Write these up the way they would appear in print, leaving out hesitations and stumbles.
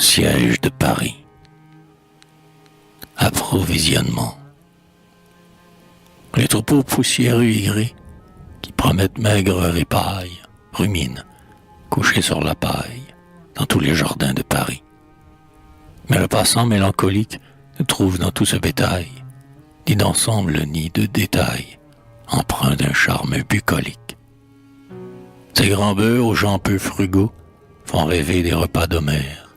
siège de Paris. Approvisionnement. Les troupeaux poussiéreux et gris, qui promettent maigre ripaille, ruminent, couchés sur la paille, dans tous les jardins de Paris. Mais le passant mélancolique ne trouve dans tout ce bétail ni d'ensemble ni de détail, empreint d'un charme bucolique. Ces grands bœufs aux gens peu frugaux font rêver des repas d'Homère,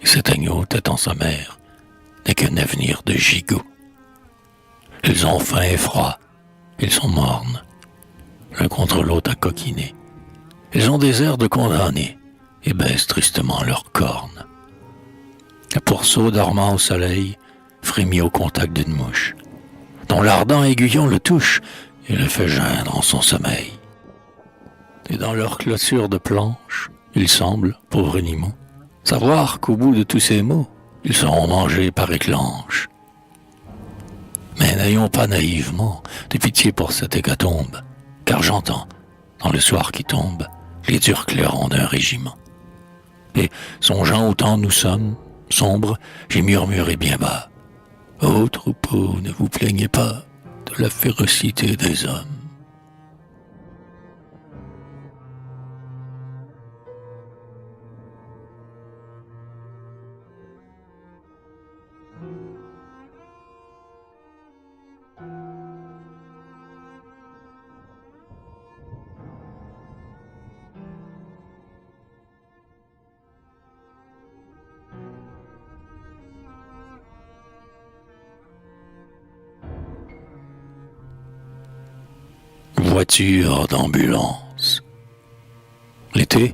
et cet agneau tête en sa mère n'est qu'un avenir de gigot. Ils ont faim et froid, ils sont mornes, l'un contre l'autre à coquiner. Ils ont des airs de condamnés et baissent tristement leurs cornes. Le pourceau dormant au soleil frémit au contact d'une mouche, dont l'ardent aiguillon le touche et le fait geindre en son sommeil. Et dans leur clôture de planche, il semble, pauvres animaux, savoir qu'au bout de tous ces mots, ils seront mangés par éclanche. Mais n'ayons pas naïvement de pitié pour cette hécatombe, car j'entends, dans le soir qui tombe, les durs clairons d'un régiment. Et, songeant au temps nous sommes, sombres, j'ai murmuré bien bas, « Ô troupeau, ne vous plaignez pas de la férocité des hommes. » Voiture d'ambulance. L'été,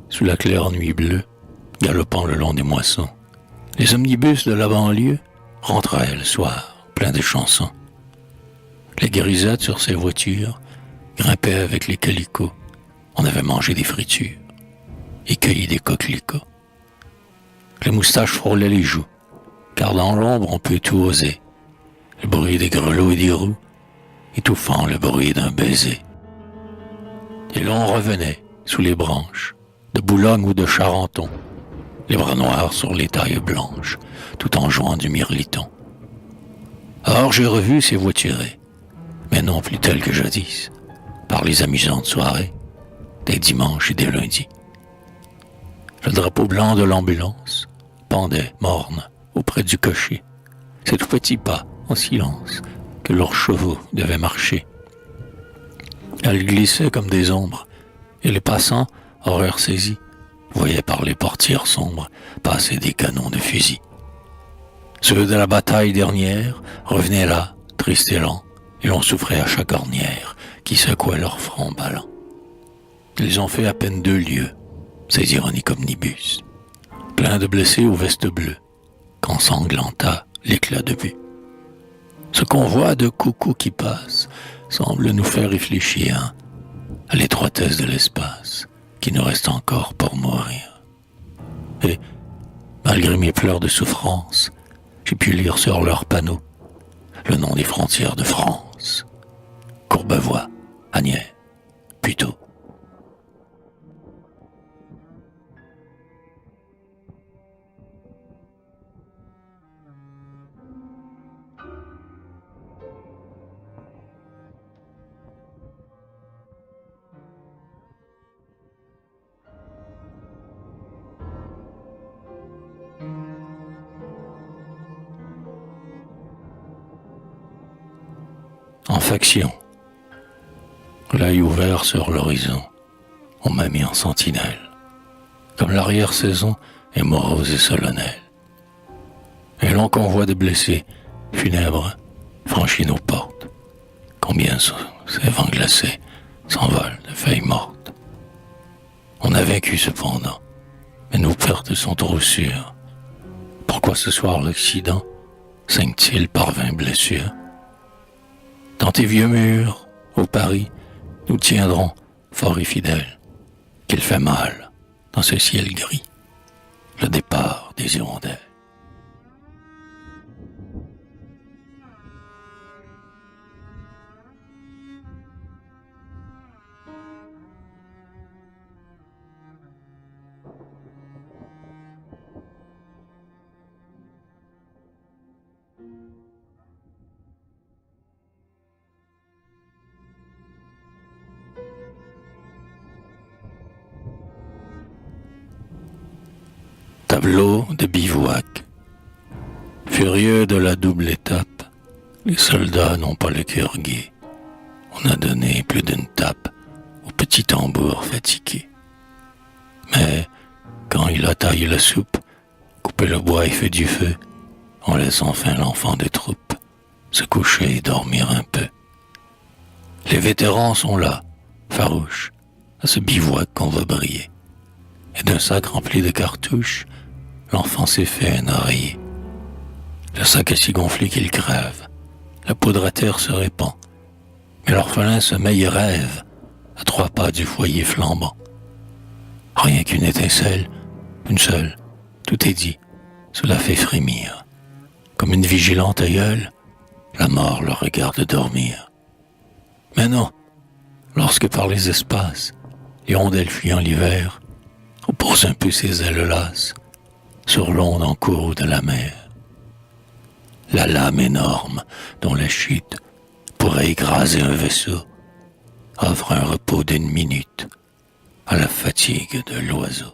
sous la claire nuit bleue, galopant le long des moissons, les omnibus de la banlieue rentraient le soir, pleins de chansons. Les grisettes sur ces voitures grimpaient avec les calicots. On avait mangé des fritures et cueilli des coquelicots. Les moustaches frôlaient les joues, car dans l'ombre on peut tout oser. Le bruit des grelots et des roues, étouffant le bruit d'un baiser. Et l'on revenait sous les branches, de Boulogne ou de Charenton, les bras noirs sur les tailles blanches, tout en jouant du mirliton. Or j'ai revu ces voiturées, mais non plus telles que jadis, par les amusantes soirées, des dimanches et des lundis. Le drapeau blanc de l'ambulance pendait, morne, auprès du cocher, ces tout petits pas, en silence, que leurs chevaux devaient marcher. Elles glissaient comme des ombres, et les passants, horreur saisis, voyaient par les portières sombres passer des canons de fusil. Ceux de la bataille dernière revenaient là, tristes et lents, et l'on souffrait à chaque ornière qui secouait leur front ballant. Ils ont fait à peine 2 lieues, ces ironiques omnibus, pleins de blessés aux vestes bleues, qu'ensanglanta l'éclat de but. Ce convoi de coucous qui passe semble nous faire réfléchir à l'étroitesse de l'espace qui nous reste encore pour mourir. Et, malgré mes pleurs de souffrance, j'ai pu lire sur leurs panneaux le nom des frontières de France. Courbevoie, Asnières, Puteaux. En faction, l'œil ouvert sur l'horizon, on m'a mis en sentinelle, comme l'arrière-saison est morose et solennelle. Et l'on convoi de blessés, funèbres, franchit nos portes. Combien ces vents glacés s'envolent de feuilles mortes. On a vaincu cependant, mais nos pertes sont trop sûres. Pourquoi ce soir l'Occident saigne-t-il par 20 blessures? Dans tes vieux murs, ô Paris, nous tiendrons, forts et fidèles, qu'il fait mal, dans ce ciel gris, le départ des hirondelles. Tableau de bivouac. Furieux de la double étape, les soldats n'ont pas le cœur gai. On a donné plus d'une tape au petit tambour fatigué. Mais quand il a taillé la soupe, coupé le bois et fait du feu, on laisse enfin l'enfant des troupes se coucher et dormir un peu. Les vétérans sont là, farouches, à ce bivouac qu'on veut briller. Et d'un sac rempli de cartouches, l'enfant s'est fait un oreiller. Le sac est si gonflé qu'il crève. La poudre à terre se répand. Mais l'orphelin sommeille et rêve, à 3 pas du foyer flambant. Rien qu'une étincelle, une seule, tout est dit, cela fait frémir. Comme une vigilante aïeule, la mort le regarde dormir. Mais non, lorsque par les espaces, l'hirondelle fuyant l'hiver, repose un peu ses ailes lasses sur l'onde en cours de la mer. La lame énorme dont la chute pourrait écraser un vaisseau offre un repos d'1 minute à la fatigue de l'oiseau.